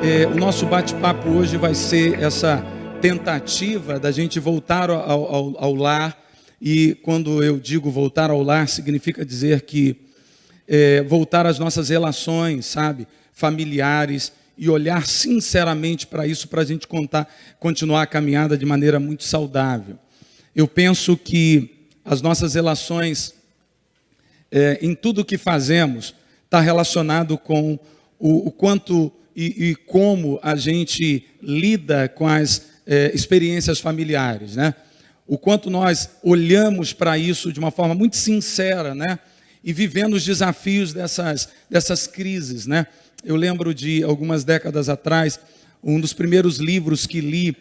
O nosso bate-papo hoje vai ser essa tentativa da gente voltar ao lar. E quando eu digo voltar ao lar, significa dizer que voltar às nossas relações, sabe, familiares, e olhar sinceramente para isso, para a gente continuar a caminhada de maneira muito saudável. Eu penso que as nossas relações, em tudo que fazemos, está relacionado com o quanto e como a gente lida com as experiências familiares, né? O quanto nós olhamos para isso de uma forma muito sincera, né? E vivendo os desafios dessas crises, né? Eu lembro de algumas décadas atrás, um dos primeiros livros que li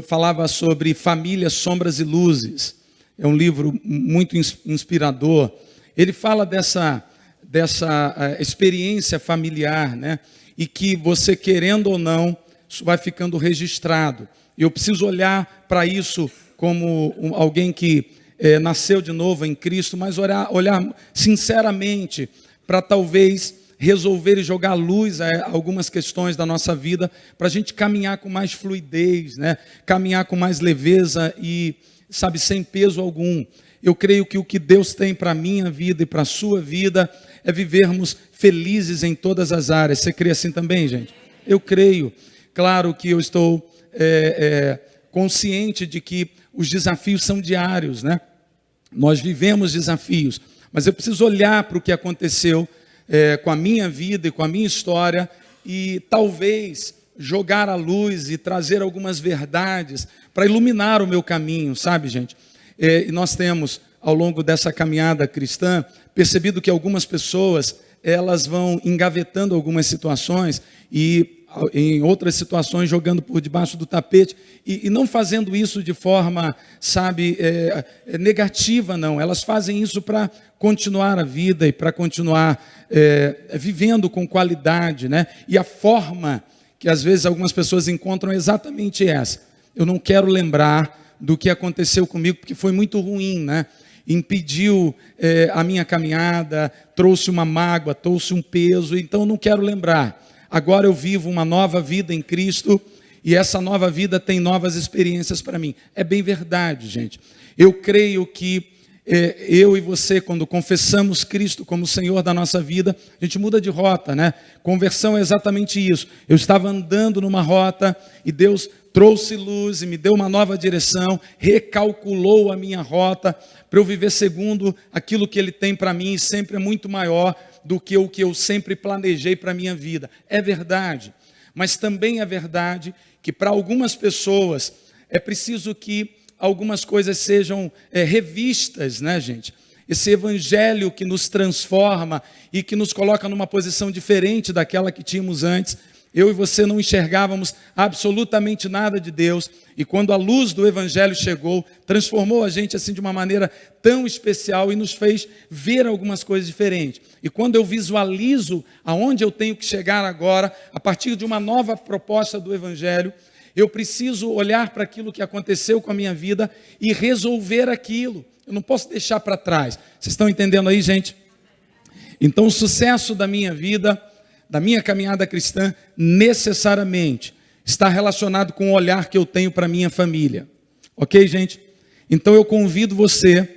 falava sobre famílias, sombras e luzes. É um livro muito inspirador. Ele fala dessa experiência familiar, né? E que você, querendo ou não, isso vai ficando registrado. Eu preciso olhar para isso como alguém que nasceu de novo em Cristo, mas olhar sinceramente para talvez resolver e jogar luz a algumas questões da nossa vida, para a gente caminhar com mais fluidez, né? Caminhar com mais leveza e, sabe, sem peso algum. Eu creio que o que Deus tem para a minha vida e para a sua vida é vivermos felizes em todas as áreas. Você crê assim também, gente? Eu creio. Claro que eu estou consciente de que os desafios são diários, né? Nós vivemos desafios, mas eu preciso olhar para o que aconteceu com a minha vida e com a minha história e talvez jogar a luz e trazer algumas verdades para iluminar o meu caminho, sabe, gente? E nós temos, ao longo dessa caminhada cristã, percebido que algumas pessoas, elas vão engavetando algumas situações e em outras situações jogando por debaixo do tapete e não fazendo isso de forma, sabe, negativa, não. Elas fazem isso para continuar a vida e para continuar vivendo com qualidade, né? E a forma que às vezes algumas pessoas encontram é exatamente essa. Eu não quero lembrar do que aconteceu comigo, porque foi muito ruim, né? Impediu a minha caminhada, trouxe uma mágoa, trouxe um peso, então eu não quero lembrar. Agora eu vivo uma nova vida em Cristo e essa nova vida tem novas experiências para mim. É bem verdade, gente. Eu creio que eu e você, quando confessamos Cristo como Senhor da nossa vida, a gente muda de rota, né? Conversão é exatamente isso. Eu estava andando numa rota e Deus trouxe luz e me deu uma nova direção, recalculou a minha rota para eu viver segundo aquilo que Ele tem para mim e sempre é muito maior do que o que eu sempre planejei para a minha vida. É verdade, mas também é verdade que para algumas pessoas é preciso que algumas coisas sejam revistas, né, gente? Esse evangelho que nos transforma e que nos coloca numa posição diferente daquela que tínhamos antes. Eu e você não enxergávamos absolutamente nada de Deus, e quando a luz do evangelho chegou, transformou a gente assim de uma maneira tão especial e nos fez ver algumas coisas diferentes. E quando eu visualizo aonde eu tenho que chegar agora, a partir de uma nova proposta do evangelho, eu preciso olhar para aquilo que aconteceu com a minha vida e resolver aquilo. Eu não posso deixar para trás. Vocês estão entendendo aí, gente? Então o sucesso da minha vida, da minha caminhada cristã, necessariamente está relacionado com o olhar que eu tenho para a minha família. Ok, gente? Então eu convido você,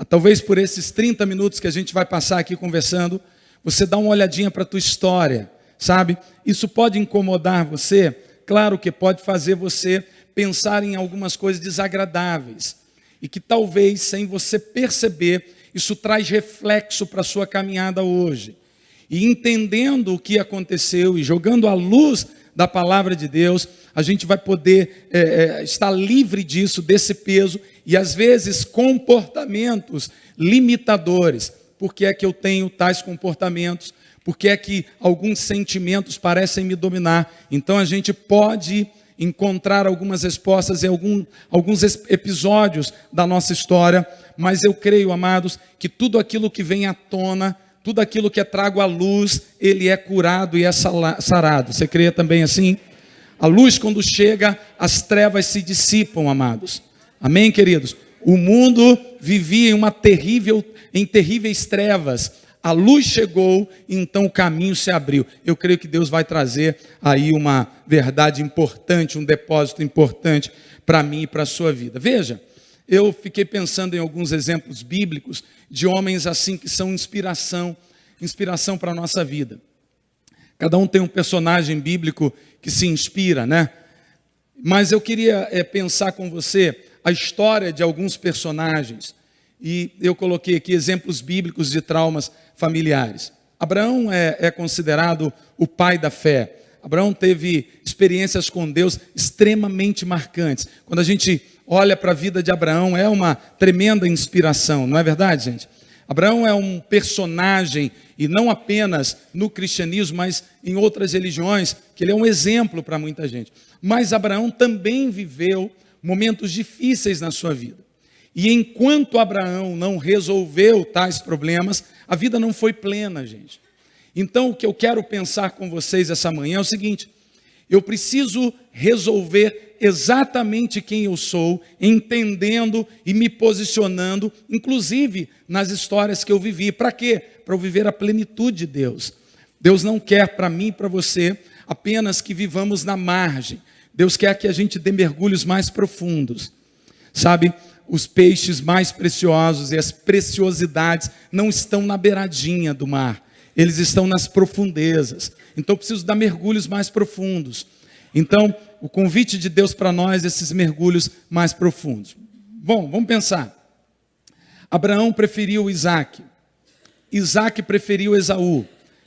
talvez por esses 30 minutos que a gente vai passar aqui conversando, você dá uma olhadinha para a tua história, sabe? Isso pode incomodar você? Claro que pode fazer você pensar em algumas coisas desagradáveis e que talvez, sem você perceber, isso traz reflexo para a sua caminhada hoje. E entendendo o que aconteceu e jogando a luz da palavra de Deus, a gente vai poder estar livre disso, desse peso, e às vezes comportamentos limitadores. Por que é que eu tenho tais comportamentos? Por que é que alguns sentimentos parecem me dominar? Então a gente pode encontrar algumas respostas em alguns episódios da nossa história, mas eu creio, amados, que tudo aquilo que vem à tona, tudo aquilo que é trago à luz, ele é curado e é sarado. Você crê também assim? A luz, quando chega, as trevas se dissipam, amados. Amém, queridos? O mundo vivia em terríveis trevas. a luz chegou, então o caminho se abriu. Eu creio que Deus vai trazer aí uma verdade importante, um depósito importante para mim e para a sua vida. Veja, eu fiquei pensando em alguns exemplos bíblicos de homens assim que são inspiração para a nossa vida. Cada um tem um personagem bíblico que se inspira, né? Mas eu queria pensar com você a história de alguns personagens. E eu coloquei aqui exemplos bíblicos de traumas familiares. Abraão é considerado o pai da fé. Abraão teve experiências com Deus extremamente marcantes. Quando a gente olha para a vida de Abraão, é uma tremenda inspiração, não é verdade, gente? Abraão é um personagem, e não apenas no cristianismo, mas em outras religiões, que ele é um exemplo para muita gente. Mas Abraão também viveu momentos difíceis na sua vida. E enquanto Abraão não resolveu tais problemas, a vida não foi plena, gente. Então, o que eu quero pensar com vocês essa manhã é o seguinte: eu preciso resolver exatamente quem eu sou, entendendo e me posicionando, inclusive nas histórias que eu vivi. Para quê? Para eu viver a plenitude de Deus. Deus não quer para mim e para você apenas que vivamos na margem. Deus quer que a gente dê mergulhos mais profundos. Sabe, os peixes mais preciosos e as preciosidades não estão na beiradinha do mar. Eles estão nas profundezas. Então eu preciso dar mergulhos mais profundos. Então, o convite de Deus para nós é esses mergulhos mais profundos. Bom, vamos pensar. Abraão preferiu Isaac. Isaac preferiu Esaú.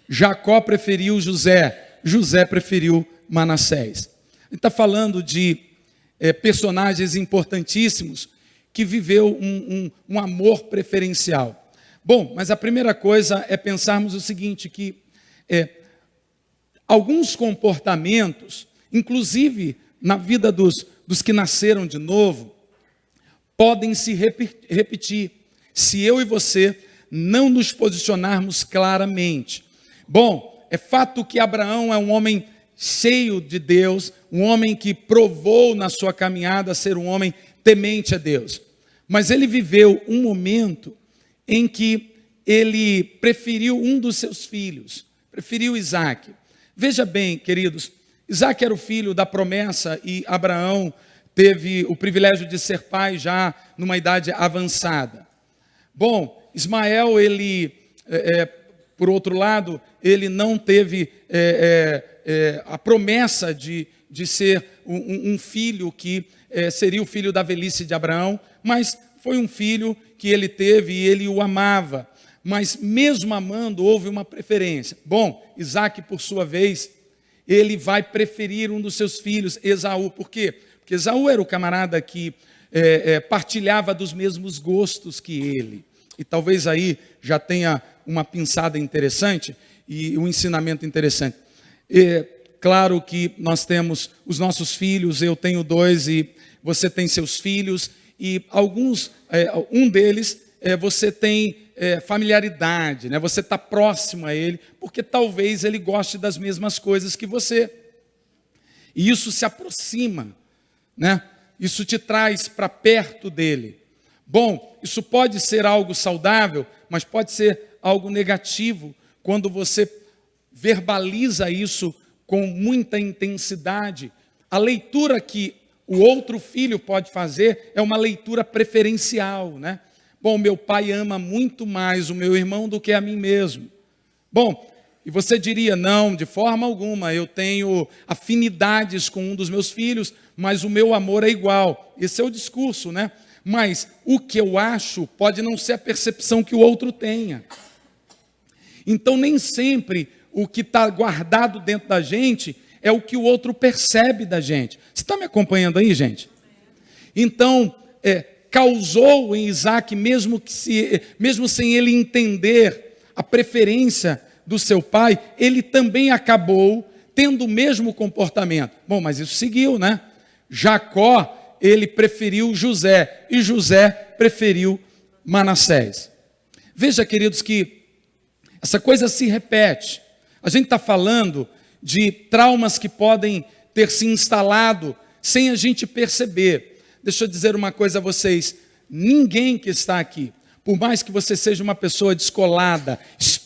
Jacó preferiu José. José preferiu Manassés. A gente está falando de personagens importantíssimos que viveu um amor preferencial. Bom, mas a primeira coisa é pensarmos o seguinte, que alguns comportamentos, inclusive na vida dos que nasceram de novo, podem se repetir, se eu e você não nos posicionarmos claramente. Bom, é fato que Abraão é um homem cheio de Deus, um homem que provou na sua caminhada ser um homem temente a Deus. Mas ele viveu um momento em que ele preferiu um dos seus filhos, preferiu Isaac. Veja bem, queridos, Isaac era o filho da promessa e Abraão teve o privilégio de ser pai já numa idade avançada. Bom, Ismael, ele, por outro lado, ele não teve a promessa de ser um filho que seria o filho da velhice de Abraão, mas foi um filho que ele teve e ele o amava. Mas mesmo amando, houve uma preferência. Bom, Isaac, por sua vez, ele vai preferir um dos seus filhos, Esaú. Por quê? Porque Esaú era o camarada que partilhava dos mesmos gostos que ele. E talvez aí já tenha uma pinçada interessante e um ensinamento interessante. Claro que nós temos os nossos filhos, eu tenho 2 e você tem seus filhos. E alguns, um deles, você tem familiaridade, né? Você está próximo a ele, porque talvez ele goste das mesmas coisas que você. E isso se aproxima, né? Isso te traz para perto dele. Bom, isso pode ser algo saudável, mas pode ser algo negativo, quando você verbaliza isso com muita intensidade. A leitura que o outro filho pode fazer é uma leitura preferencial, né? Bom, meu pai ama muito mais o meu irmão do que a mim mesmo. Bom, e você diria, não, de forma alguma, eu tenho afinidades com um dos meus filhos, mas o meu amor é igual. Esse é o discurso, né? Mas o que eu acho pode não ser a percepção que o outro tenha. Então, nem sempre o que está guardado dentro da gente é o que o outro percebe da gente. Você está me acompanhando aí, gente? Então, causou em Isaac, mesmo sem ele entender a preferência do seu pai, ele também acabou tendo o mesmo comportamento. Bom, mas isso seguiu, né? Jacó, ele preferiu José, e José preferiu Manassés. Veja, queridos, que essa coisa se repete. A gente está falando de traumas que podem ter se instalado sem a gente perceber. Deixa eu dizer uma coisa a vocês: ninguém que está aqui, por mais que você seja uma pessoa descolada,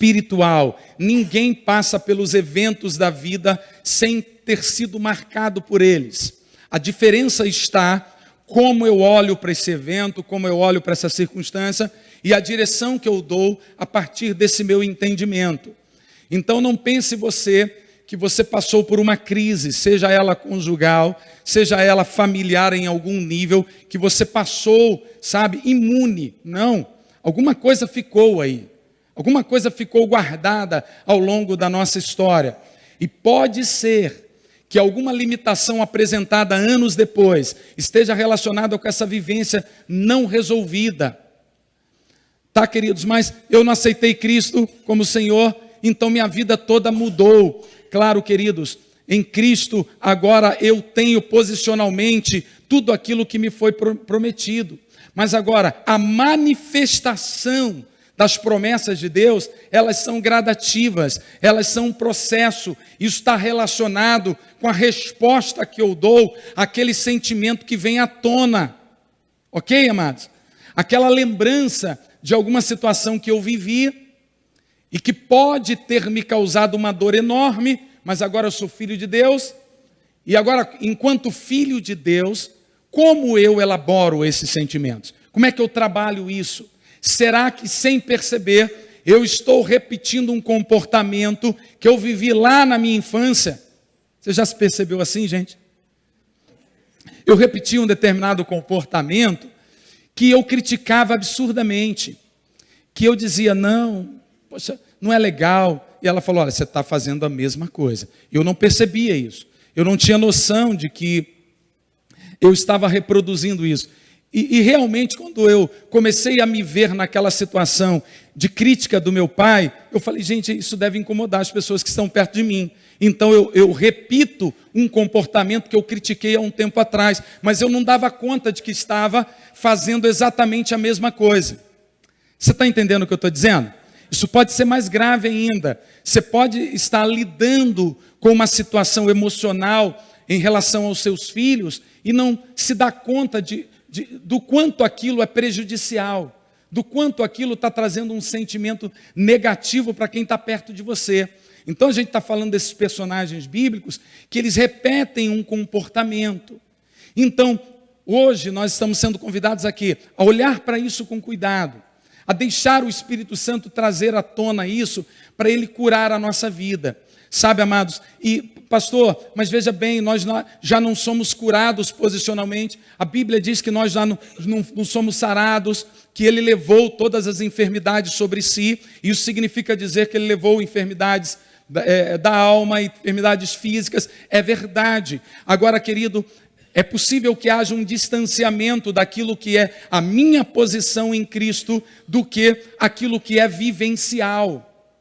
espiritual. Ninguém passa pelos eventos da vida sem ter sido marcado por eles. A diferença está como eu olho para esse evento, como eu olho para essa circunstância e a direção que eu dou a partir desse meu entendimento. Então não pense você que você passou por uma crise, seja ela conjugal, seja ela familiar em algum nível, que você passou, sabe, imune. Não, alguma coisa ficou aí. Alguma coisa ficou guardada ao longo da nossa história. E pode ser que alguma limitação apresentada anos depois esteja relacionada com essa vivência não resolvida. Tá, queridos? Mas eu não aceitei Cristo como Senhor, então minha vida toda mudou. Claro, queridos, em Cristo agora eu tenho posicionalmente tudo aquilo que me foi prometido. Mas agora, a manifestação das promessas de Deus, elas são gradativas, elas são um processo. Isso está relacionado com a resposta que eu dou àquele sentimento que vem à tona. Ok, amados? Aquela lembrança de alguma situação que eu vivi e que pode ter me causado uma dor enorme, mas agora eu sou filho de Deus. E agora, enquanto filho de Deus, como eu elaboro esses sentimentos? Como é que eu trabalho isso? Será que, sem perceber, eu estou repetindo um comportamento que eu vivi lá na minha infância? Você já se percebeu assim, gente? Eu repeti um determinado comportamento que eu criticava absurdamente, que eu dizia, não, poxa, não é legal. E ela falou, olha, você está fazendo a mesma coisa. Eu não percebia isso. Eu não tinha noção de que eu estava reproduzindo isso. E realmente, quando eu comecei a me ver naquela situação de crítica do meu pai, eu falei, gente, isso deve incomodar as pessoas que estão perto de mim. Então eu repito um comportamento que eu critiquei há um tempo atrás, mas eu não dava conta de que estava fazendo exatamente a mesma coisa. Você está entendendo o que eu estou dizendo? Isso pode ser mais grave ainda. Você pode estar lidando com uma situação emocional em relação aos seus filhos e não se dar conta do quanto aquilo é prejudicial, do quanto aquilo está trazendo um sentimento negativo para quem está perto de você. Então a gente está falando desses personagens bíblicos que eles repetem um comportamento. Então, hoje nós estamos sendo convidados aqui a olhar para isso com cuidado, a deixar o Espírito Santo trazer à tona isso para ele curar a nossa vida. Sabe, amados? E, pastor, mas veja bem, nós já não somos curados posicionalmente. A Bíblia diz que nós já não somos sarados, que Ele levou todas as enfermidades sobre si. Isso significa dizer que Ele levou enfermidades da alma, enfermidades físicas. É verdade. Agora, querido, é possível que haja um distanciamento daquilo que é a minha posição em Cristo do que aquilo que é vivencial.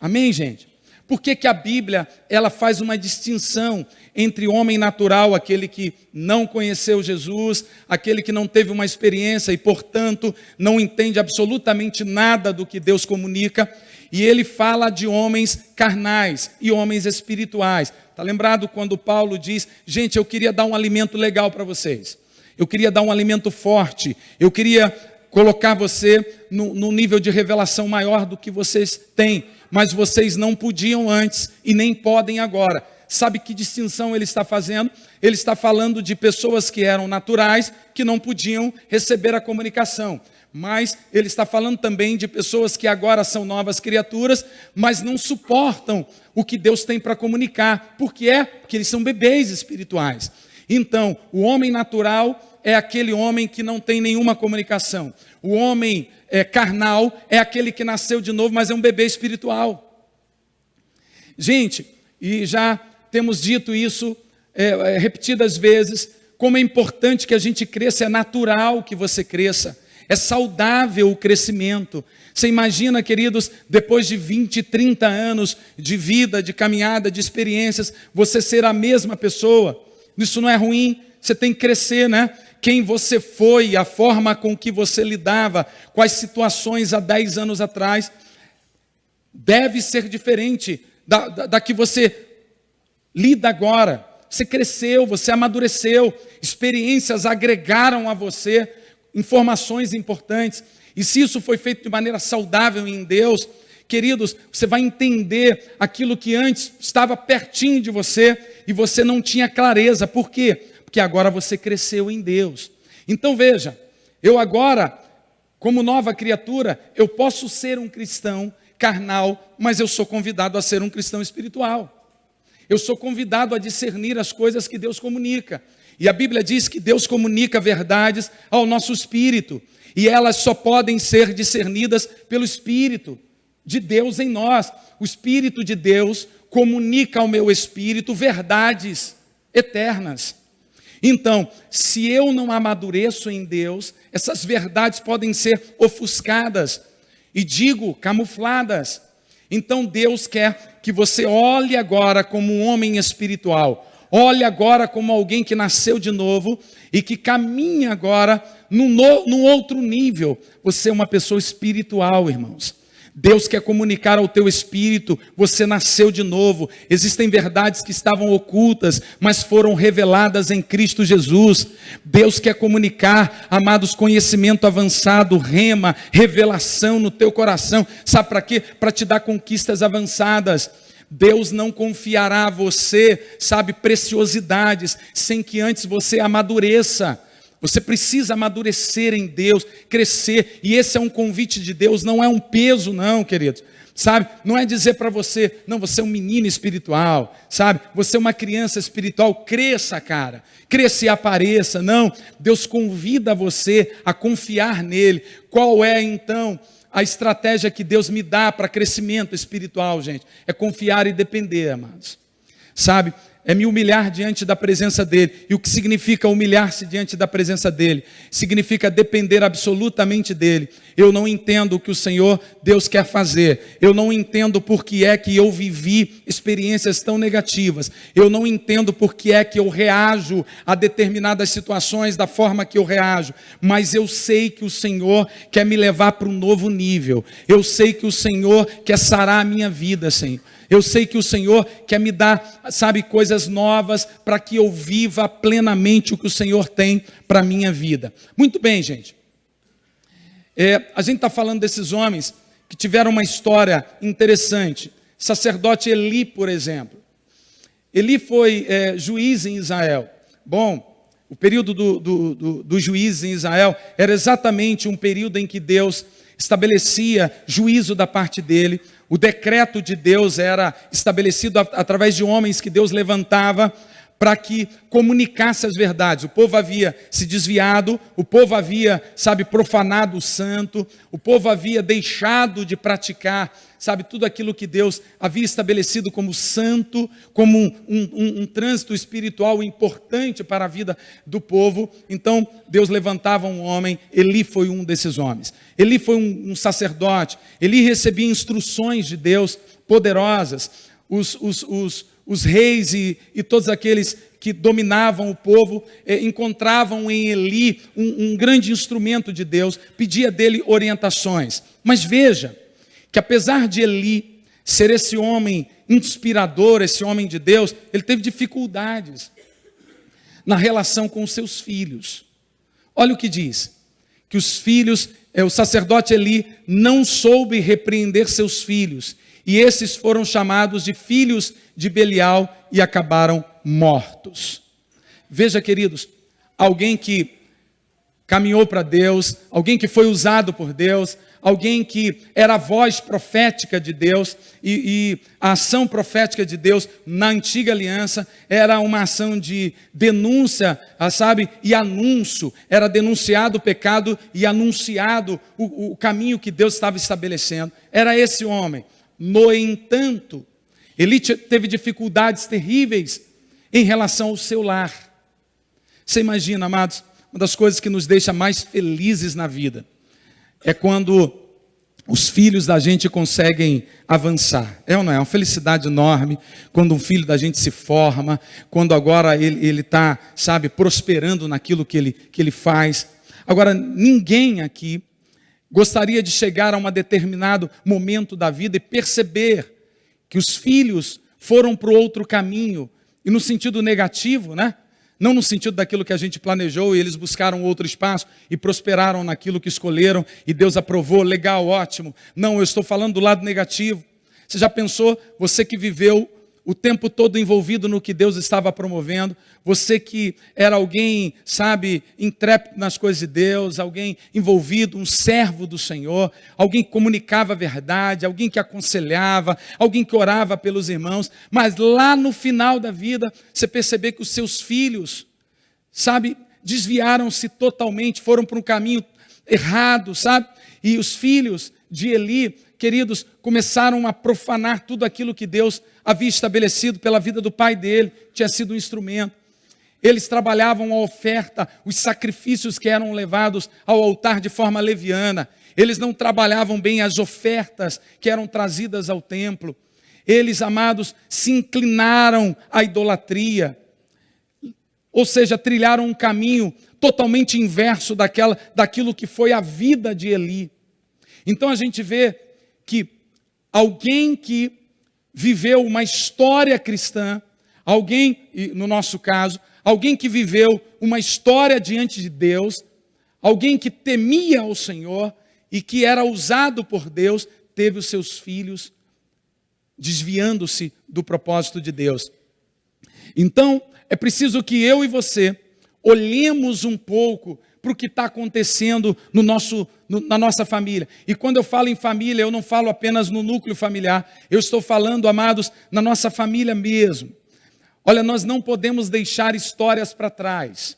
Amém, gente? Por que a Bíblia ela faz uma distinção entre o homem natural, aquele que não conheceu Jesus, aquele que não teve uma experiência e, portanto, não entende absolutamente nada do que Deus comunica, e ele fala de homens carnais e homens espirituais. Está lembrado quando Paulo diz, gente, eu queria dar um alimento legal para vocês, eu queria dar um alimento forte, eu queria colocar você no nível de revelação maior do que vocês têm, mas vocês não podiam antes e nem podem agora. Sabe que distinção ele está fazendo? Ele está falando de pessoas que eram naturais, que não podiam receber a comunicação. Mas ele está falando também de pessoas que agora são novas criaturas, mas não suportam o que Deus tem para comunicar. Por que é? Porque eles são bebês espirituais. Então, o homem natural é aquele homem que não tem nenhuma comunicação. O homem carnal é aquele que nasceu de novo, mas é um bebê espiritual. Gente, e já temos dito isso repetidas vezes, como é importante que a gente cresça, é natural que você cresça, é saudável o crescimento. Você imagina, queridos, depois de 20, 30 anos de vida, de caminhada, de experiências, você ser a mesma pessoa. Isso não é ruim, você tem que crescer, né? Quem você foi, a forma com que você lidava com as situações há 10 anos atrás, deve ser diferente da que você lida agora. Você cresceu, você amadureceu, experiências agregaram a você informações importantes. E se isso foi feito de maneira saudável em Deus, queridos, você vai entender aquilo que antes estava pertinho de você e você não tinha clareza. Por quê? Porque agora você cresceu em Deus. Então veja, eu agora, como nova criatura, eu posso ser um cristão carnal, mas eu sou convidado a ser um cristão espiritual. Eu sou convidado a discernir as coisas que Deus comunica. E a Bíblia diz que Deus comunica verdades ao nosso espírito. E elas só podem ser discernidas pelo Espírito de Deus em nós. O Espírito de Deus comunica ao meu espírito verdades eternas. Então, se eu não amadureço em Deus, essas verdades podem ser ofuscadas, e digo, camufladas. Então Deus quer que você olhe agora como um homem espiritual, olhe agora como alguém que nasceu de novo e que caminha agora num outro nível. Você é uma pessoa espiritual, irmãos. Deus quer comunicar ao teu espírito, você nasceu de novo. Existem verdades que estavam ocultas, mas foram reveladas em Cristo Jesus. Deus quer comunicar, amados, conhecimento avançado, rema, revelação no teu coração. Sabe para quê? Para te dar conquistas avançadas. Deus não confiará a você, sabe, preciosidades, sem que antes você amadureça. Você precisa amadurecer em Deus, crescer, e esse é um convite de Deus, não é um peso não, queridos, sabe, não é dizer para você, não, você é um menino espiritual, sabe, você é uma criança espiritual, cresça, cara, cresça e apareça. Não, Deus convida você a confiar nele. Qual é então a estratégia que Deus me dá para crescimento espiritual, gente? É confiar e depender, amados, sabe? É me humilhar diante da presença dele. E o que significa humilhar-se diante da presença dele? Significa depender absolutamente dele. Eu não entendo o que o Senhor Deus quer fazer. Eu não entendo por que é que eu vivi experiências tão negativas. Eu não entendo por que é que eu reajo a determinadas situações da forma que eu reajo. Mas eu sei que o Senhor quer me levar para um novo nível. Eu sei que o Senhor quer sarar a minha vida, Senhor. Eu sei que o Senhor quer me dar, sabe, coisas novas para que eu viva plenamente o que o Senhor tem para a minha vida. Muito bem, gente. A gente está falando desses homens que tiveram uma história interessante. Sacerdote Eli, por exemplo. Eli foi juiz em Israel. Bom, o período do juiz em Israel era exatamente um período em que Deus estabelecia juízo da parte dele. O decreto de Deus era estabelecido através de homens que Deus levantava para que comunicasse as verdades. O povo havia se desviado, o povo havia, sabe, profanado o santo, o povo havia deixado de praticar, sabe, tudo aquilo que Deus havia estabelecido como santo, como um trânsito espiritual importante para a vida do povo. Então Deus levantava um homem. Eli foi um desses homens. Eli foi um sacerdote. Eli recebia instruções de Deus poderosas. Os reis e todos aqueles que dominavam o povo encontravam em Eli um grande instrumento de Deus, pedia dele orientações. Mas veja que apesar de Eli ser esse homem inspirador, esse homem de Deus, ele teve dificuldades na relação com os seus filhos. Olha o que diz, que os filhos, o sacerdote Eli não soube repreender seus filhos, e esses foram chamados de filhos de Belial e acabaram mortos. Veja, queridos, alguém que caminhou para Deus, alguém que foi usado por Deus, alguém que era a voz profética de Deus, e a ação profética de Deus na antiga aliança era uma ação de denúncia, sabe, e anúncio. Era denunciado o pecado e anunciado o caminho que Deus estava estabelecendo. Era esse homem. No entanto, ele teve dificuldades terríveis em relação ao seu lar. Você imagina, amados, uma das coisas que nos deixa mais felizes na vida é quando os filhos da gente conseguem avançar. É ou não é? É uma felicidade enorme quando um filho da gente se forma, quando agora ele está, sabe, prosperando naquilo que ele faz. Agora, ninguém aqui gostaria de chegar a um determinado momento da vida e perceber que os filhos foram para o outro caminho, e no sentido negativo, né? Não no sentido daquilo que a gente planejou e eles buscaram outro espaço e prosperaram naquilo que escolheram e Deus aprovou, legal, ótimo. Não, eu estou falando do lado negativo. Você já pensou, você que viveu o tempo todo envolvido no que Deus estava promovendo, você que era alguém, sabe, intrépido nas coisas de Deus, alguém envolvido, um servo do Senhor, alguém que comunicava a verdade, alguém que aconselhava, alguém que orava pelos irmãos, mas lá no final da vida, você perceber que os seus filhos, sabe, desviaram-se totalmente, foram para um caminho errado, sabe, e os filhos de Eli, queridos, começaram a profanar tudo aquilo que Deus havia estabelecido pela vida do pai dele, tinha sido um instrumento. Eles trabalhavam a oferta, os sacrifícios que eram levados ao altar de forma leviana. Eles não trabalhavam bem as ofertas que eram trazidas ao templo. Eles, amados, se inclinaram à idolatria. Ou seja, trilharam um caminho totalmente inverso daquilo que foi a vida de Eli. Então a gente vê que alguém que viveu uma história cristã, alguém, no nosso caso, alguém que viveu uma história diante de Deus, alguém que temia o Senhor e que era usado por Deus, teve os seus filhos desviando-se do propósito de Deus. Então, é preciso que eu e você olhemos um pouco para o que está acontecendo na nossa família. E quando eu falo em família, eu não falo apenas no núcleo familiar, eu estou falando, amados, na nossa família mesmo. Olha, nós não podemos deixar histórias para trás.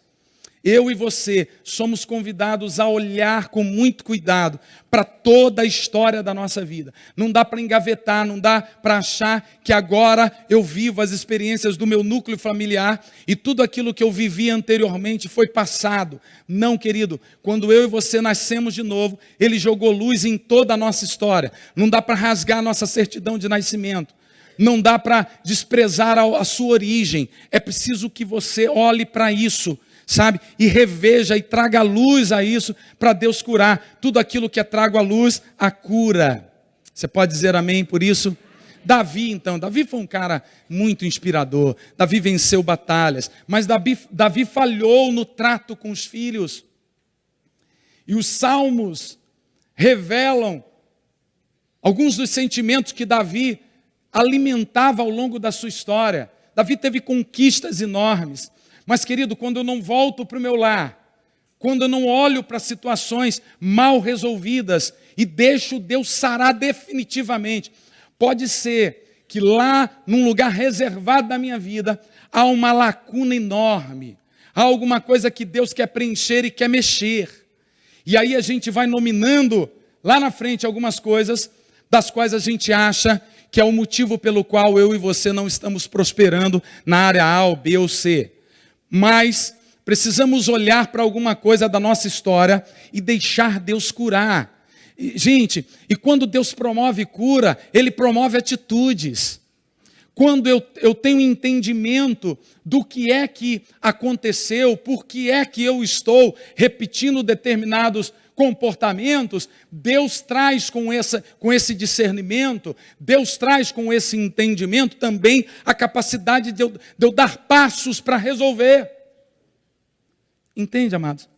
Eu e você somos convidados a olhar com muito cuidado para toda a história da nossa vida. Não dá para engavetar, não dá para achar que agora eu vivo as experiências do meu núcleo familiar e tudo aquilo que eu vivi anteriormente foi passado. Não, querido, quando eu e você nascemos de novo, Ele jogou luz em toda a nossa história. Não dá para rasgar a nossa certidão de nascimento. Não dá para desprezar a sua origem. É preciso que você olhe para isso, sabe? E reveja e traga luz a isso para Deus curar. Tudo aquilo que é trago à luz, a cura. Você pode dizer amém por isso? Davi, então, Davi foi um cara muito inspirador. Davi venceu batalhas, mas Davi falhou no trato com os filhos. E os salmos revelam alguns dos sentimentos que Davi alimentava ao longo da sua história. Davi teve conquistas enormes. Mas, querido, quando eu não volto para o meu lar, quando eu não olho para situações mal resolvidas e deixo Deus sarar definitivamente, pode ser que lá, num lugar reservado da minha vida, há uma lacuna enorme, há alguma coisa que Deus quer preencher e quer mexer. E aí a gente vai nominando lá na frente algumas coisas das quais a gente acha que é o motivo pelo qual eu e você não estamos prosperando na área A, ou B ou C. Mas precisamos olhar para alguma coisa da nossa história e deixar Deus curar. Gente, e quando Deus promove cura, Ele promove atitudes. Quando eu tenho entendimento do que é que aconteceu, por que é que eu estou repetindo determinados comportamentos, Deus traz com esse discernimento, Deus traz com esse entendimento também a capacidade de eu dar passos para resolver. Entende, amados?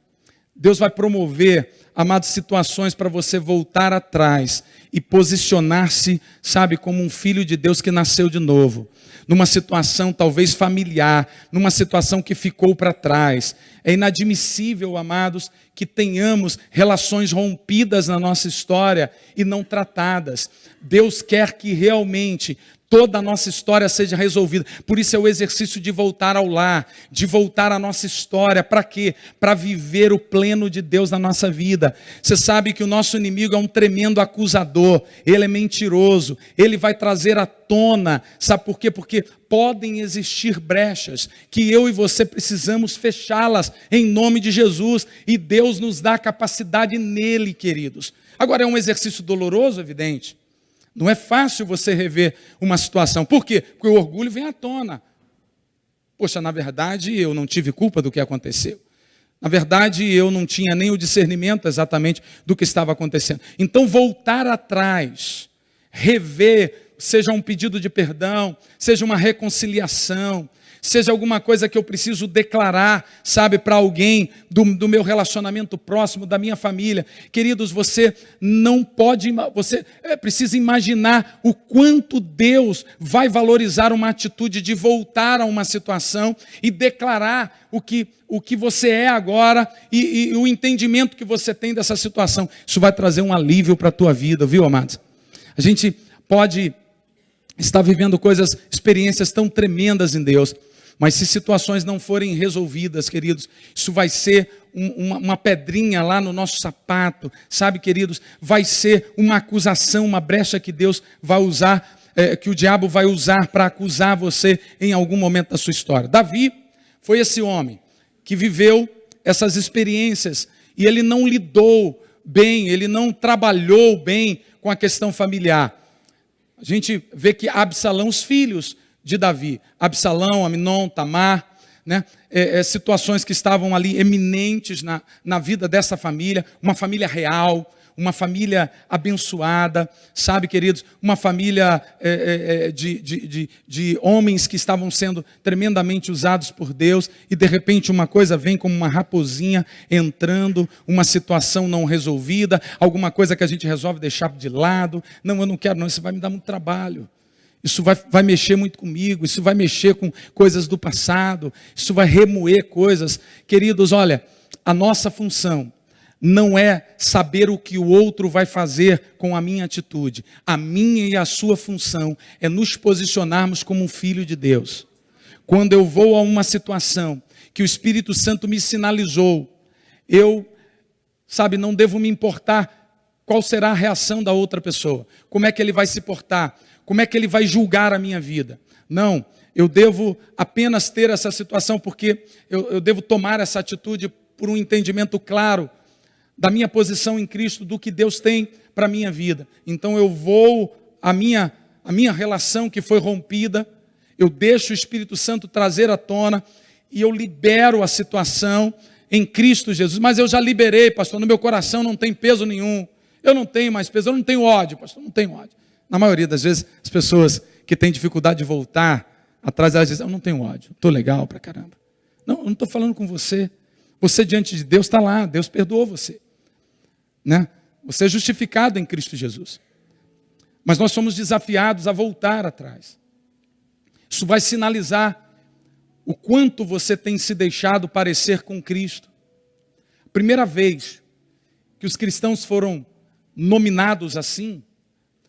Deus vai promover, amados, situações para você voltar atrás e posicionar-se, sabe, como um filho de Deus que nasceu de novo. Numa situação talvez familiar, numa situação que ficou para trás. É inadmissível, amados, que tenhamos relações rompidas na nossa história e não tratadas. Deus quer que realmente toda a nossa história seja resolvida. Por isso é o exercício de voltar ao lar, de voltar à nossa história. Para quê? Para viver o pleno de Deus na nossa vida. Você sabe que o nosso inimigo é um tremendo acusador. Ele é mentiroso. Ele vai trazer à tona. Sabe por quê? Porque podem existir brechas que eu e você precisamos fechá-las em nome de Jesus. E Deus nos dá capacidade nele, queridos. Agora é um exercício doloroso, evidente. Não é fácil você rever uma situação. Por quê? Porque o orgulho vem à tona. Poxa, na verdade, eu não tive culpa do que aconteceu. Na verdade, eu não tinha nem o discernimento exatamente do que estava acontecendo. Então, voltar atrás, rever, seja um pedido de perdão, seja uma reconciliação, seja alguma coisa que eu preciso declarar, sabe, para alguém do meu relacionamento próximo, da minha família. Queridos, você não pode, você precisa imaginar o quanto Deus vai valorizar uma atitude de voltar a uma situação e declarar o que você é agora e o entendimento que você tem dessa situação. Isso vai trazer um alívio para a tua vida, viu, amados? A gente pode estar vivendo experiências tão tremendas em Deus, mas se situações não forem resolvidas, queridos, isso vai ser uma pedrinha lá no nosso sapato, sabe, queridos? Vai ser uma acusação, uma brecha que Deus vai usar, que o diabo vai usar para acusar você em algum momento da sua história. Davi foi esse homem que viveu essas experiências e ele não lidou bem, ele não trabalhou bem com a questão familiar. A gente vê que Absalão, os filhos de Davi, Absalão, Aminon, Tamar, né? Situações que estavam ali eminentes na vida dessa família, uma família real, uma família abençoada, sabe, queridos, uma família de homens que estavam sendo tremendamente usados por Deus, e de repente uma coisa vem como uma raposinha entrando, uma situação não resolvida, alguma coisa que a gente resolve deixar de lado. Não, eu não quero não, isso vai me dar muito trabalho. Isso vai mexer muito comigo, isso vai mexer com coisas do passado, isso vai remoer coisas. Queridos, olha, a nossa função não é saber o que o outro vai fazer com a minha atitude. A minha e a sua função é nos posicionarmos como um filho de Deus. Quando eu vou a uma situação que o Espírito Santo me sinalizou, eu, sabe, não devo me importar qual será a reação da outra pessoa, como é que ele vai se portar, como é que ele vai julgar a minha vida. Não, eu devo apenas ter essa situação porque eu devo tomar essa atitude por um entendimento claro da minha posição em Cristo, do que Deus tem para a minha vida. Então eu vou, a minha relação que foi rompida, eu deixo o Espírito Santo trazer à tona e eu libero a situação em Cristo Jesus. Mas eu já liberei, pastor, no meu coração não tem peso nenhum. Eu não tenho mais peso, eu não tenho ódio, pastor, não tenho ódio. Na maioria das vezes, as pessoas que têm dificuldade de voltar atrás, elas dizem, eu não tenho ódio, estou legal pra caramba. Não, eu não estou falando com você. Você diante de Deus está lá, Deus perdoou você. Né? Você é justificado em Cristo Jesus. Mas nós somos desafiados a voltar atrás. Isso vai sinalizar o quanto você tem se deixado parecer com Cristo. A primeira vez que os cristãos foram nominados assim,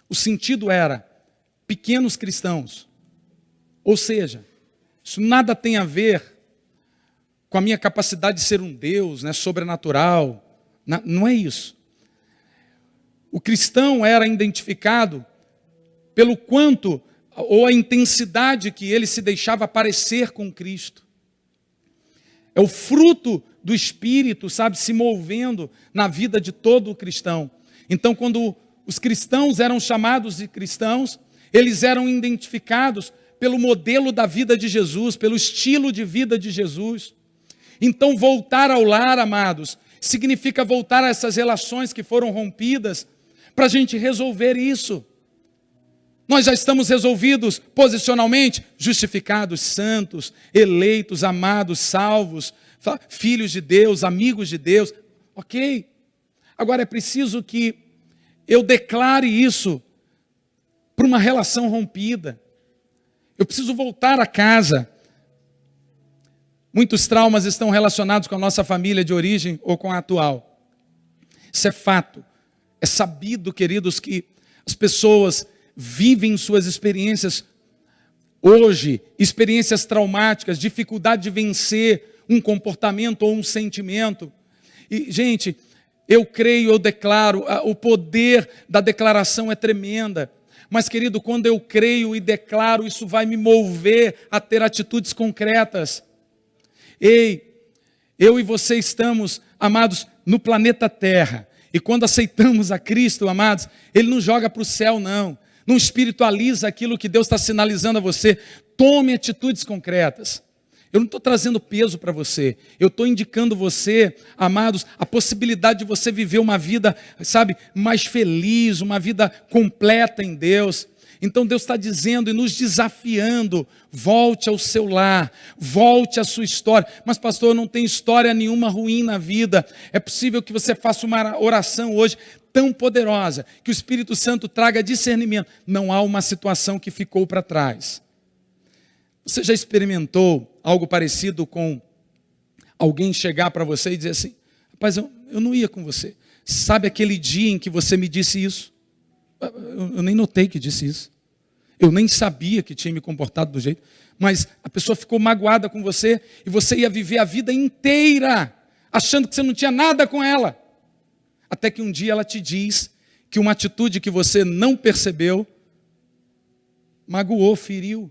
o sentido era pequenos cristãos. Ou seja, isso nada tem a ver com a minha capacidade de ser um Deus, né, sobrenatural. Não é isso. O cristão era identificado pelo quanto ou a intensidade que ele se deixava parecer com Cristo. É o fruto do Espírito, sabe, se movendo na vida de todo o cristão. Então, quando os cristãos eram chamados de cristãos, eles eram identificados pelo modelo da vida de Jesus, pelo estilo de vida de Jesus. Então, voltar ao lar, amados, significa voltar a essas relações que foram rompidas, para a gente resolver isso. Nós já estamos resolvidos posicionalmente, justificados, santos, eleitos, amados, salvos, filhos de Deus, amigos de Deus. Ok. Agora é preciso que eu declare isso para uma relação rompida. Eu preciso voltar a casa. Muitos traumas estão relacionados com a nossa família de origem ou com a atual. Isso é fato. É sabido, queridos, que as pessoas vivem suas experiências hoje, experiências traumáticas, dificuldade de vencer um comportamento ou um sentimento. E, gente, eu creio, eu declaro, o poder da declaração é tremenda. Mas, querido, quando eu creio e declaro, isso vai me mover a ter atitudes concretas. Ei, eu e você estamos, amados, no planeta Terra. E quando aceitamos a Cristo, amados, Ele não joga para o céu, não. Não espiritualiza aquilo que Deus está sinalizando a você. Tome atitudes concretas. Eu não estou trazendo peso para você. Eu estou indicando você, amados, a possibilidade de você viver uma vida, sabe, mais feliz, uma vida completa em Deus. Então Deus está dizendo e nos desafiando: volte ao seu lar, volte à sua história. Mas pastor, não tem história nenhuma ruim na vida. É possível que você faça uma oração hoje tão poderosa, que o Espírito Santo traga discernimento. Não há uma situação que ficou para trás. Você já experimentou algo parecido com alguém chegar para você e dizer assim: rapaz, eu não ia com você. Sabe aquele dia em que você me disse isso? Eu nem notei que disse isso. Eu nem sabia que tinha me comportado do jeito. Mas a pessoa ficou magoada com você e você ia viver a vida inteira achando que você não tinha nada com ela. Até que um dia ela te diz que uma atitude que você não percebeu magoou, feriu.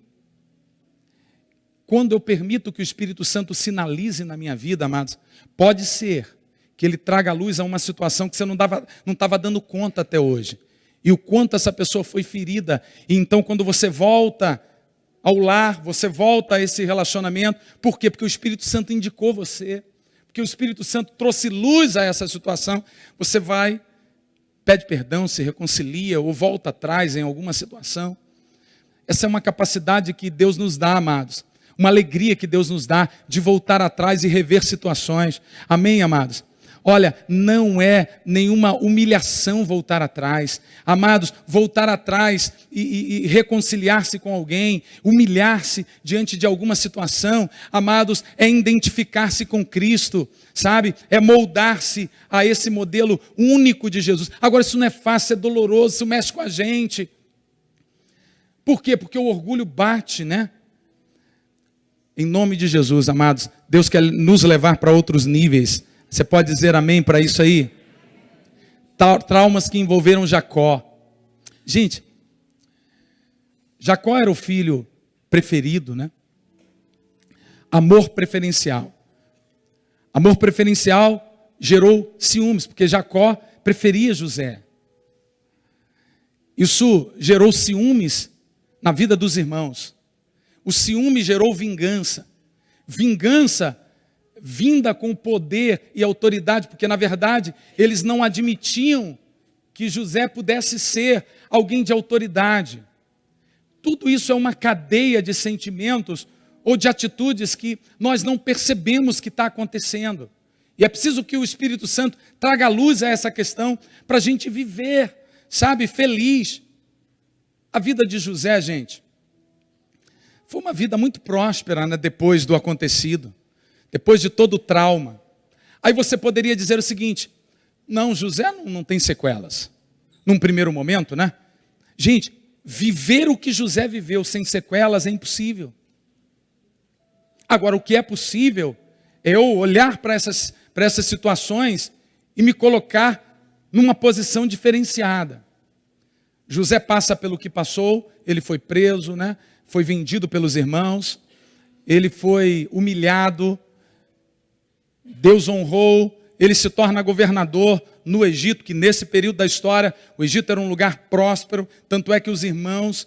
Quando eu permito que o Espírito Santo sinalize na minha vida, amados, pode ser que ele traga à luz a uma situação que você não estava dando conta até hoje. E o quanto essa pessoa foi ferida. E então quando você volta ao lar, você volta a esse relacionamento. Por quê? Porque o Espírito Santo indicou você. Porque o Espírito Santo trouxe luz a essa situação. Você vai, pede perdão, se reconcilia ou volta atrás em alguma situação. Essa é uma capacidade que Deus nos dá, amados. Uma alegria que Deus nos dá de voltar atrás e rever situações. Amém, amados? Olha, não é nenhuma humilhação voltar atrás. Amados, voltar atrás e reconciliar-se com alguém, humilhar-se diante de alguma situação, amados, é identificar-se com Cristo, sabe? É moldar-se a esse modelo único de Jesus. Agora, isso não é fácil, é doloroso, isso mexe com a gente. Por quê? Porque o orgulho bate, né? Em nome de Jesus, amados, Deus quer nos levar para outros níveis. Você pode dizer amém para isso aí? Traumas que envolveram Jacó. Gente, Jacó era o filho preferido, né? Amor preferencial. Amor preferencial gerou ciúmes, porque Jacó preferia José. Isso gerou ciúmes na vida dos irmãos. O ciúme gerou vingança. Vingança vinda com poder e autoridade, porque na verdade eles não admitiam que José pudesse ser alguém de autoridade. Tudo isso é uma cadeia de sentimentos ou de atitudes que nós não percebemos que está acontecendo. E é preciso que o Espírito Santo traga luz a essa questão para a gente viver, sabe, feliz. A vida de José, gente, foi uma vida muito próspera, né, depois do acontecido. Depois de todo o trauma. Aí você poderia dizer o seguinte: não, José não tem sequelas. Num primeiro momento, né? Gente, viver o que José viveu sem sequelas é impossível. Agora, o que é possível é eu olhar para essas situações e me colocar numa posição diferenciada. José passa pelo que passou, ele foi preso, né? Foi vendido pelos irmãos, ele foi humilhado, Deus honrou, ele se torna governador no Egito, que nesse período da história, o Egito era um lugar próspero, tanto é que os irmãos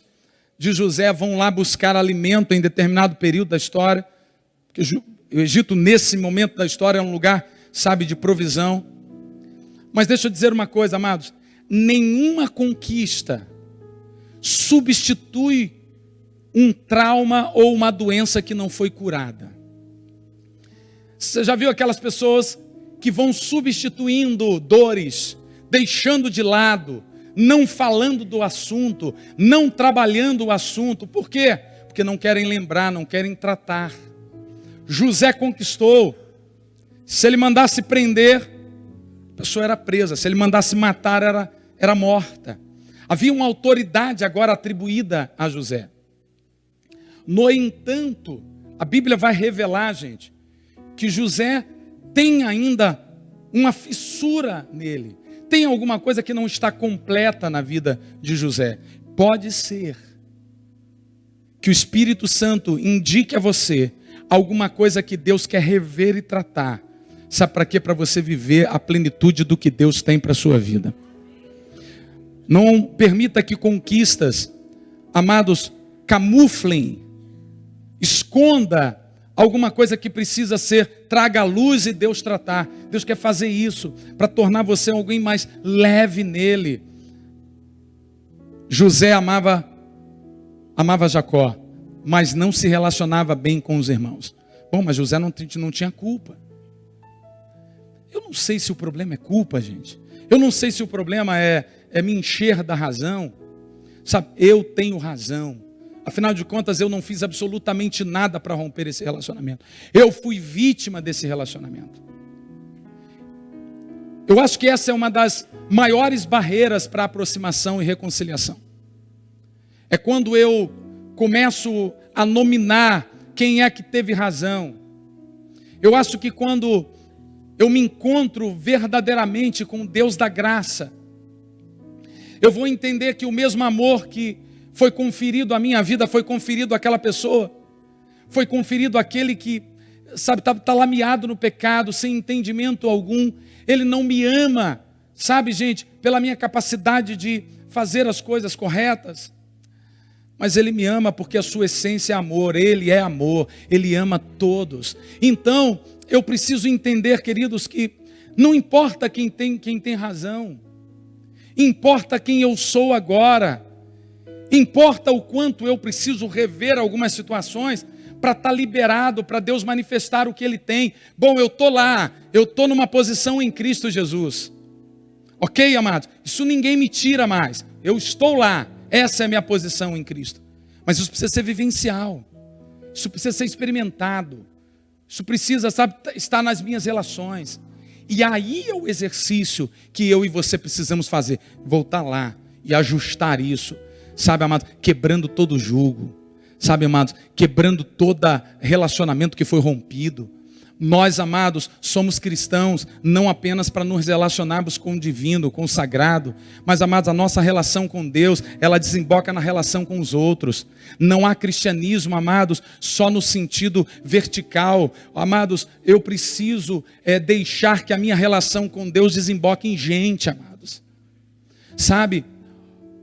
de José vão lá buscar alimento em determinado período da história, porque o Egito nesse momento da história é um lugar, sabe, de provisão. Mas deixa eu dizer uma coisa, amados, nenhuma conquista substitui um trauma ou uma doença que não foi curada. Você já viu aquelas pessoas que vão substituindo dores, deixando de lado, não falando do assunto, não trabalhando o assunto. Por quê? Porque não querem lembrar, não querem tratar. José conquistou. Se ele mandasse prender, a pessoa era presa. Se ele mandasse matar, era morta. Havia uma autoridade agora atribuída a José. No entanto, a Bíblia vai revelar, gente, que José tem ainda uma fissura nele. Tem alguma coisa que não está completa na vida de José. Pode ser que o Espírito Santo indique a você alguma coisa que Deus quer rever e tratar. Sabe para quê? Para você viver a plenitude do que Deus tem para a sua vida. Não permita que conquistas, amados, camuflem, esconda alguma coisa que precisa ser, traga a luz e Deus tratar. Deus quer fazer isso para tornar você alguém mais leve nele. José amava amava Jacó, mas não se relacionava bem com os irmãos. Bom, mas José não tinha culpa. Eu não sei se o problema é culpa, gente. Eu não sei se o problema é me encher da razão. Sabe, eu tenho razão. Afinal de contas, eu não fiz absolutamente nada para romper esse relacionamento. Eu fui vítima desse relacionamento. Eu acho que essa é uma das maiores barreiras para aproximação e reconciliação. É quando eu começo a nominar quem é que teve razão. Eu acho que quando eu me encontro verdadeiramente com o Deus da graça, eu vou entender que o mesmo amor que foi conferido à minha vida, foi conferido àquela pessoa, foi conferido àquele que, sabe, está lameado no pecado, sem entendimento algum. Ele não me ama, sabe, gente, pela minha capacidade de fazer as coisas corretas, mas Ele me ama porque a sua essência é amor, Ele é amor, Ele ama todos. Então, eu preciso entender, queridos, que não importa quem tem razão, importa quem eu sou agora, importa o quanto eu preciso rever algumas situações para estar liberado, para Deus manifestar o que Ele tem. Bom, eu estou lá, eu estou numa posição em Cristo Jesus. Ok, amados? Isso ninguém me tira mais. Eu estou lá, essa é a minha posição em Cristo. Mas isso precisa ser vivencial, isso precisa ser experimentado, isso precisa, sabe, estar nas minhas relações. E aí é o exercício que eu e você precisamos fazer, voltar lá e ajustar isso, sabe, amado, quebrando todo jugo, sabe, amados, quebrando todo relacionamento que foi rompido. Nós, amados, somos cristãos não apenas para nos relacionarmos com o divino, com o sagrado, mas, amados, a nossa relação com Deus, ela desemboca na relação com os outros. Não há cristianismo, amados, só no sentido vertical. Amados, eu preciso deixar que a minha relação com Deus desemboque em gente, amados. Sabe,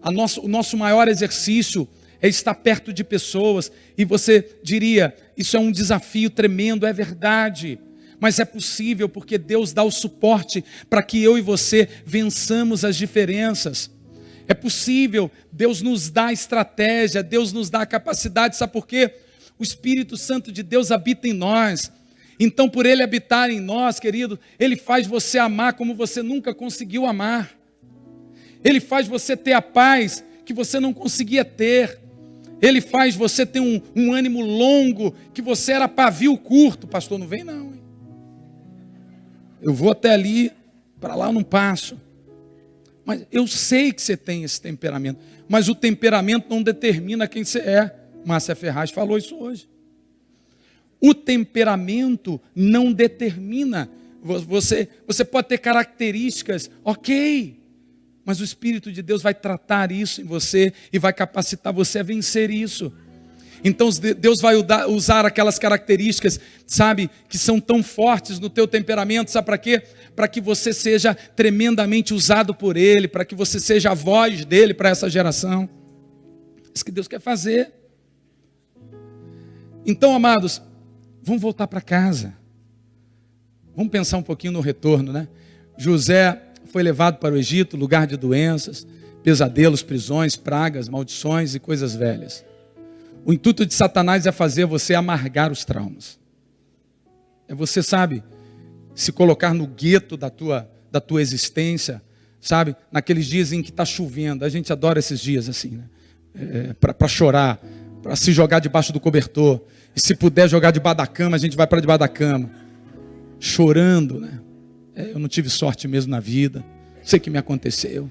o nosso maior exercício é estar perto de pessoas. E você diria, isso é um desafio tremendo, é verdade, mas é possível porque Deus dá o suporte para que eu e você vençamos as diferenças. É possível, Deus nos dá a estratégia, Deus nos dá a capacidade, sabe por quê? O Espírito Santo de Deus habita em nós. Então, por Ele habitar em nós, querido, Ele faz você amar como você nunca conseguiu amar. Ele faz você ter a paz que você não conseguia ter. Ele faz você ter um ânimo longo, que você era pavio curto. Pastor, não vem não, hein? Eu vou até ali, para lá eu não passo. Mas eu sei que você tem esse temperamento, mas o temperamento não determina quem você é. Márcia Ferraz falou isso hoje. O temperamento não determina. Você pode ter características, ok, mas o Espírito de Deus vai tratar isso em você e vai capacitar você a vencer isso. Então Deus vai usar aquelas características, sabe, que são tão fortes no teu temperamento, sabe para quê? Para que você seja tremendamente usado por Ele, para que você seja a voz dEle para essa geração. Isso que Deus quer fazer. Então, amados, vamos voltar para casa. Vamos pensar um pouquinho no retorno, né? José foi levado para o Egito, lugar de doenças, pesadelos, prisões, pragas, maldições e coisas velhas. O intuito de Satanás é fazer você amargar os traumas. É você, sabe, se colocar no gueto da tua existência, sabe, naqueles dias em que está chovendo. A gente adora esses dias assim, né? Para chorar, para se jogar debaixo do cobertor. E se puder jogar debaixo da cama, a gente vai para debaixo da cama. Chorando, né? Eu não tive sorte mesmo na vida. Sei que me aconteceu.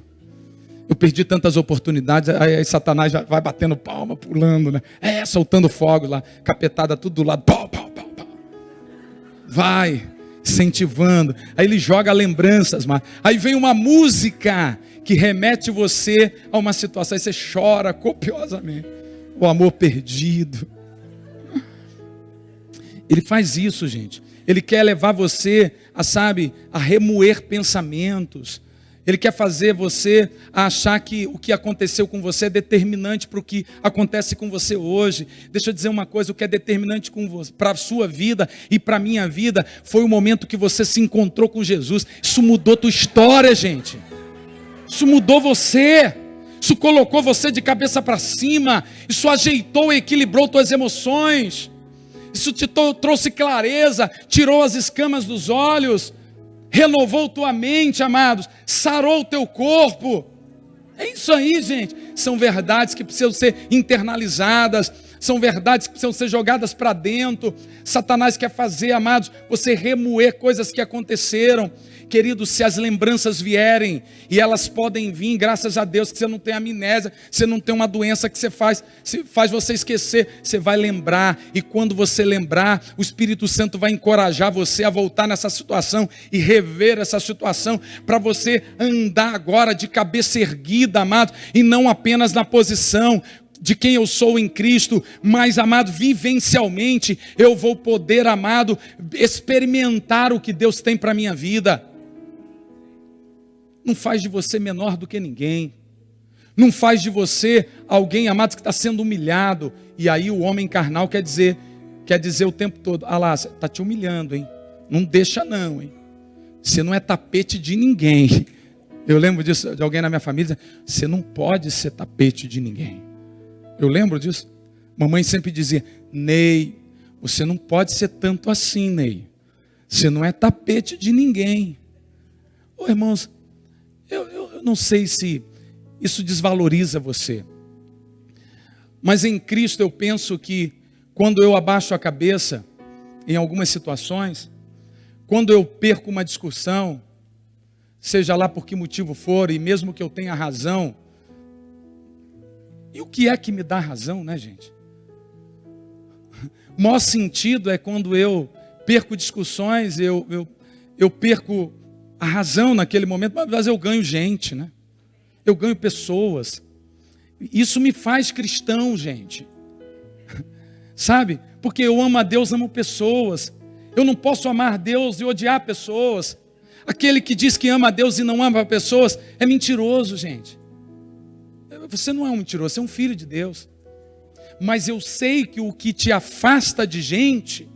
Eu perdi tantas oportunidades. Aí Satanás já vai batendo palma, pulando, né? Soltando fogo lá. Capetada tudo do lado. Pau, pau, pau, pau. Vai, incentivando. Aí ele joga lembranças. Mas aí vem uma música que remete você a uma situação. Aí você chora copiosamente. O amor perdido. Ele faz isso, gente. Ele quer levar você a remoer pensamentos. Ele quer fazer você a achar que o que aconteceu com você é determinante para o que acontece com você hoje. Deixa eu dizer uma coisa, o que é determinante para a sua vida e para a minha vida foi o momento que você se encontrou com Jesus. Isso mudou tua história, gente. Isso mudou você. Isso colocou você de cabeça para cima. Isso ajeitou e equilibrou tuas emoções. Isso te trouxe clareza, tirou as escamas dos olhos, renovou tua mente, amados, sarou o teu corpo. É isso aí, gente. São verdades que precisam ser internalizadas, são verdades que precisam ser jogadas para dentro. Satanás quer fazer, amados, você remoer coisas que aconteceram. Querido, se as lembranças vierem, e elas podem vir, graças a Deus, que você não tem amnésia, você não tem uma doença que faz você esquecer, você vai lembrar, e quando você lembrar, o Espírito Santo vai encorajar você a voltar nessa situação, e rever essa situação, para você andar agora de cabeça erguida, amado, e não apenas na posição de quem eu sou em Cristo, mas, amado, vivencialmente, eu vou poder, amado, experimentar o que Deus tem para a minha vida. Não faz de você menor do que ninguém. Não faz de você alguém, amado, que está sendo humilhado. E aí o homem carnal quer dizer o tempo todo: ah lá, está te humilhando, hein? Não deixa não, hein? Você não é tapete de ninguém. Eu lembro disso, de alguém na minha família: você não pode ser tapete de ninguém. Eu lembro disso. Mamãe sempre dizia: Ney, você não pode ser tanto assim, Ney. Você não é tapete de ninguém. Ô irmãos, eu não sei se isso desvaloriza você, mas em Cristo eu penso que quando eu abaixo a cabeça em algumas situações, quando eu perco uma discussão, seja lá por que motivo for, e mesmo que eu tenha razão, e o que é que me dá razão, né, gente? O maior sentido é quando eu perco discussões, eu perco a razão naquele momento, mas eu ganho gente, né? Eu ganho pessoas. Isso me faz cristão, gente. Sabe? Porque eu amo a Deus, amo pessoas. Eu não posso amar Deus e odiar pessoas. Aquele que diz que ama a Deus e não ama pessoas é mentiroso, gente. Você não é um mentiroso, você é um filho de Deus. Mas eu sei que o que te afasta de gente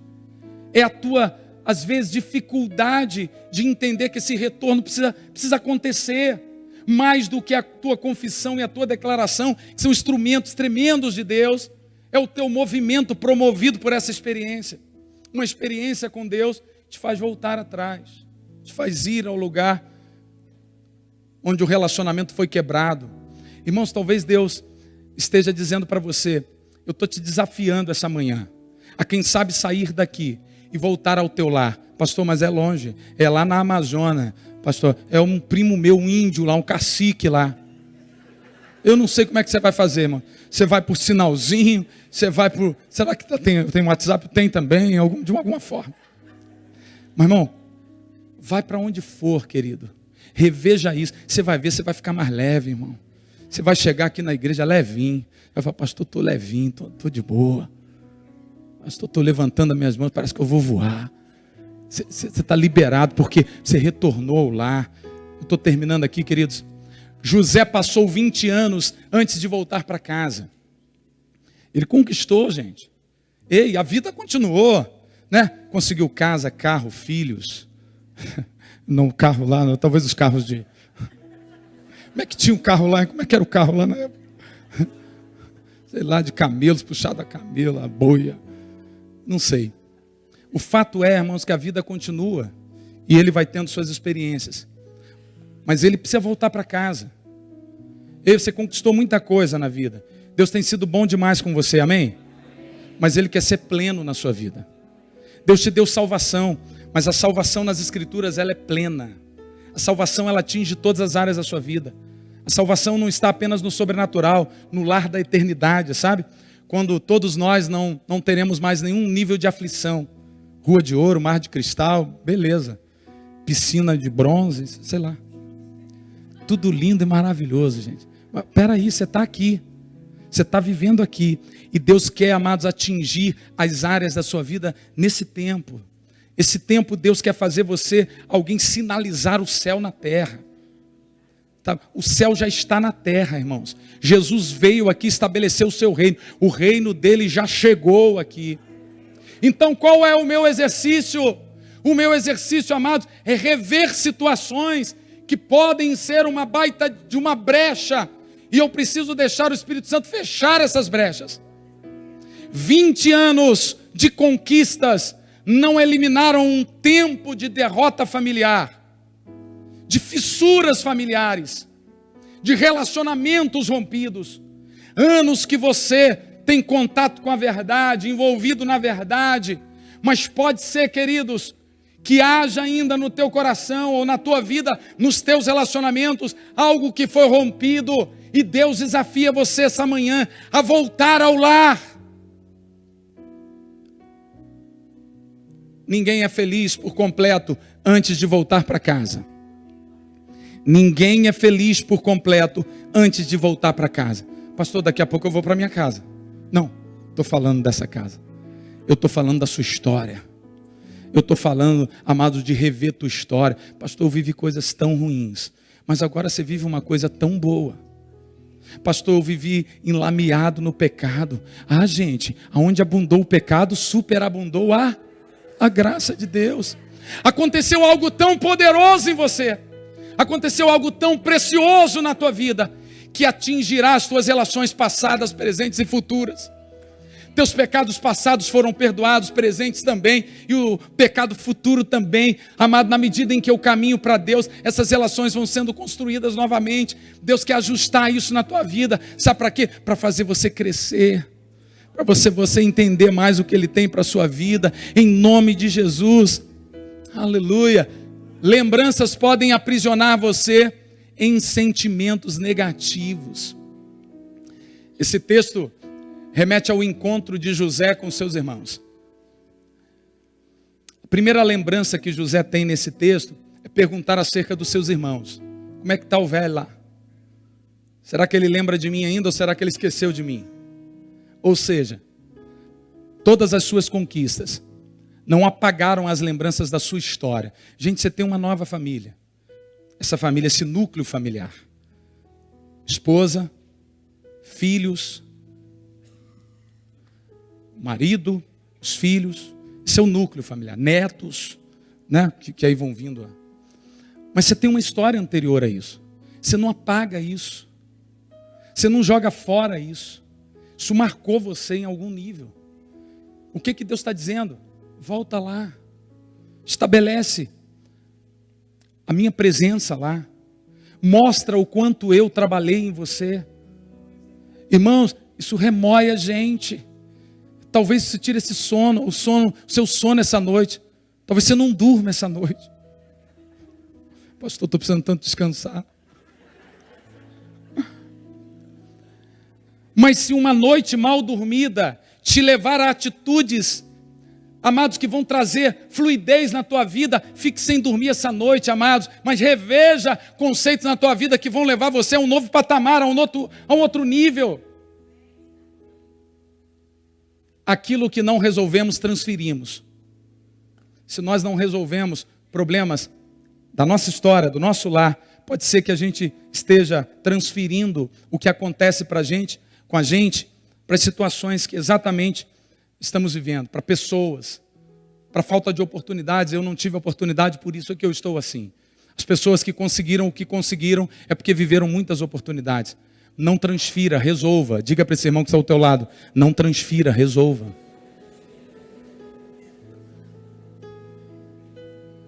é a tua, às vezes, dificuldade de entender que esse retorno precisa acontecer. Mais do que a tua confissão e a tua declaração, que são instrumentos tremendos de Deus, é o teu movimento promovido por essa experiência. Uma experiência com Deus te faz voltar atrás, te faz ir ao lugar onde o relacionamento foi quebrado. Irmãos, talvez Deus esteja dizendo para você: eu estou te desafiando essa manhã, a quem sabe sair daqui e voltar ao teu lar. Pastor, mas é longe, é lá na Amazônia. Pastor, é um primo meu, um índio lá, um cacique lá. Eu não sei como é que você vai fazer, irmão. Você vai por sinalzinho, você vai por... Será que tem WhatsApp? Tem também, de alguma forma. Mas, irmão, vai para onde for, querido. Reveja isso. Você vai ver, você vai ficar mais leve, irmão. Você vai chegar aqui na igreja levinho. Vai falar: pastor, estou levinho, estou de boa. Pastor, estou levantando as minhas mãos, parece que eu vou voar. Você está liberado porque você retornou lá. Eu estou terminando aqui, queridos. José passou 20 anos antes de voltar para casa. Ele conquistou, gente. Ei, a vida continuou, né? Conseguiu casa, carro, filhos. Não, carro lá, não, talvez os carros de... Como é que tinha um carro lá? Como é que era o carro lá na época? Sei lá, de camelos, puxado a camelo, a boia. Não sei. O fato é, irmãos, que a vida continua. E ele vai tendo suas experiências. Mas ele precisa voltar para casa. Você conquistou muita coisa na vida. Deus tem sido bom demais com você, amém? Mas ele quer ser pleno na sua vida. Deus te deu salvação. Mas a salvação nas Escrituras, ela é plena. A salvação, ela atinge todas as áreas da sua vida. A salvação não está apenas no sobrenatural, no lar da eternidade, sabe? Quando todos nós não teremos mais nenhum nível de aflição. Rua de ouro, mar de cristal, beleza. Piscina de bronze, sei lá. Tudo lindo e maravilhoso, gente. Mas peraí, você está aqui. Você está vivendo aqui. E Deus quer, amados, atingir as áreas da sua vida nesse tempo. Esse tempo Deus quer fazer você, alguém sinalizar o céu na terra. Tá? O céu já está na terra, irmãos. Jesus veio aqui estabelecer o seu reino. O reino dele já chegou aqui. Então qual é o meu exercício? O meu exercício, amados, é rever situações que podem ser uma baita de uma brecha E eu preciso deixar o Espírito Santo fechar essas brechas. 20 anos de conquistas não eliminaram um tempo de derrota familiar, de fissuras familiares, de relacionamentos rompidos. Anos que você tem contato com a verdade, envolvido na verdade, mas pode ser, queridos, que haja ainda no teu coração ou na tua vida, nos teus relacionamentos, algo que foi rompido, e Deus desafia você essa manhã a voltar ao lar. Ninguém é feliz por completo antes de voltar para casa. Ninguém é feliz por completo antes de voltar para casa. Pastor, daqui a pouco eu vou para minha casa. Não, estou falando dessa casa. Eu estou falando da sua história. Eu estou falando, amados, de rever tua história. Pastor, eu vivi coisas tão ruins, mas agora você vive uma coisa tão boa. Pastor, eu vivi enlameado no pecado. Ah, gente, aonde abundou o pecado, superabundou a graça de Deus. Aconteceu algo tão poderoso em você. Aconteceu algo tão precioso na tua vida, que atingirá as tuas relações passadas, presentes e futuras. Teus pecados passados foram perdoados, presentes também, e o pecado futuro também. Amado, na medida em que eu caminho para Deus, essas relações vão sendo construídas novamente. Deus quer ajustar isso na tua vida. Sabe para quê? Para fazer você crescer, para você entender mais o que Ele tem para a sua vida, em nome de Jesus. Aleluia. Lembranças podem aprisionar você em sentimentos negativos. Esse texto remete ao encontro de José com seus irmãos. A primeira lembrança que José tem nesse texto é perguntar acerca dos seus irmãos. Como é que está o velho lá? Será que ele lembra de mim ainda ou será que ele esqueceu de mim? Ou seja, todas as suas conquistas não apagaram as lembranças da sua história. Gente, você tem uma nova família. Essa família, esse núcleo familiar. Esposa, filhos, marido, os filhos, seu núcleo familiar, netos, né, que aí vão vindo. Mas você tem uma história anterior a isso. Você não apaga isso. Você não joga fora isso. Isso marcou você em algum nível. O que Deus está dizendo? Volta lá. Estabelece a minha presença lá. Mostra o quanto eu trabalhei em você. Irmãos, isso remói a gente. Talvez você tire esse sono, o seu sono essa noite. Talvez você não durma essa noite. Pastor, estou precisando tanto descansar. Mas se uma noite mal dormida te levar a atitudes, amados, que vão trazer fluidez na tua vida, fique sem dormir essa noite, amados, mas reveja conceitos na tua vida que vão levar você a um novo patamar, a um outro nível. Aquilo que não resolvemos, transferimos. Se nós não resolvemos problemas da nossa história, do nosso lar, pode ser que a gente esteja transferindo o que acontece com a gente, para as situações que exatamente estamos vivendo, para pessoas, para falta de oportunidades. Eu não tive oportunidade, por isso é que eu estou assim. As pessoas que conseguiram o que conseguiram é porque viveram muitas oportunidades. Não transfira, resolva. Diga para esse irmão que está ao teu lado, não transfira, resolva.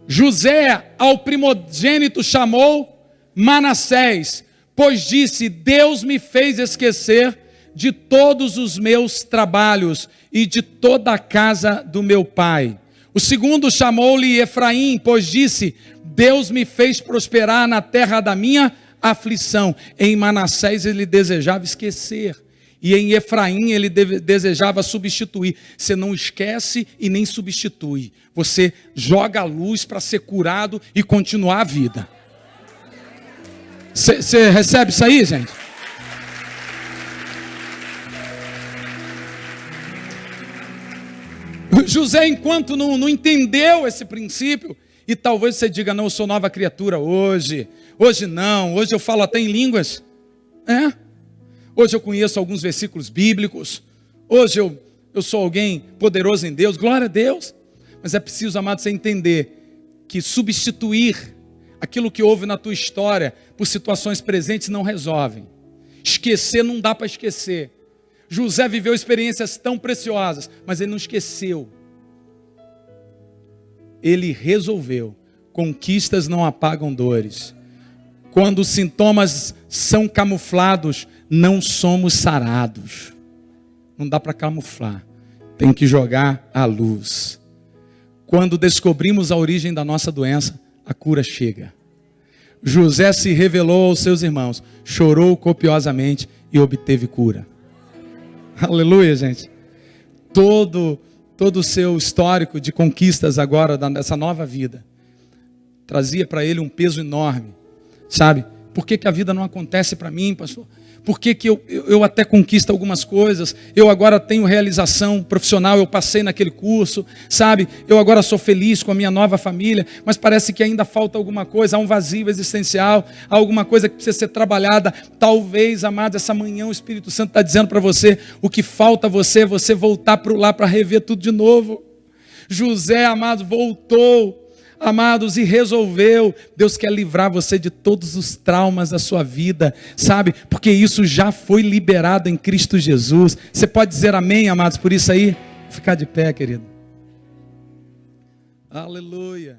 José ao primogênito chamou Manassés, pois disse: Deus me fez esquecer de todos os meus trabalhos e de toda a casa do meu pai. O segundo chamou-lhe Efraim, pois disse: Deus me fez prosperar na terra da minha aflição. Em Manassés ele desejava esquecer, e em Efraim ele desejava substituir. Você não esquece e nem substitui. Você joga a luz para ser curado e continuar a vida. Você recebe isso aí, gente? José, enquanto não entendeu esse princípio, e talvez você diga: não, eu sou nova criatura hoje não, hoje eu falo até em línguas, hoje eu conheço alguns versículos bíblicos, hoje eu sou alguém poderoso em Deus, glória a Deus. Mas é preciso, amado, você entender que substituir aquilo que houve na tua história por situações presentes não resolvem. Esquecer não dá para esquecer. José viveu experiências tão preciosas, mas ele não esqueceu. Ele resolveu. Conquistas não apagam dores. Quando os sintomas são camuflados, não somos sarados. Não dá para camuflar. Tem que jogar à luz. Quando descobrimos a origem da nossa doença, a cura chega. José se revelou aos seus irmãos, chorou copiosamente e obteve cura. Aleluia, gente. Todo o seu histórico de conquistas agora, dessa nova vida, trazia para ele um peso enorme. Sabe? Por que a vida não acontece para mim, pastor? Por que eu até conquisto algumas coisas? Eu agora tenho realização profissional, eu passei naquele curso, sabe? Eu agora sou feliz com a minha nova família, mas parece que ainda falta alguma coisa, há um vazio existencial, há alguma coisa que precisa ser trabalhada. Talvez, amado, essa manhã o Espírito Santo está dizendo para você, o que falta a você é você voltar lá para rever tudo de novo. José, amado, voltou. Amados, e resolveu. Deus quer livrar você de todos os traumas da sua vida, sabe? Porque isso já foi liberado em Cristo Jesus. Você pode dizer amém, amados, por isso aí? Ficar de pé, querido. Aleluia.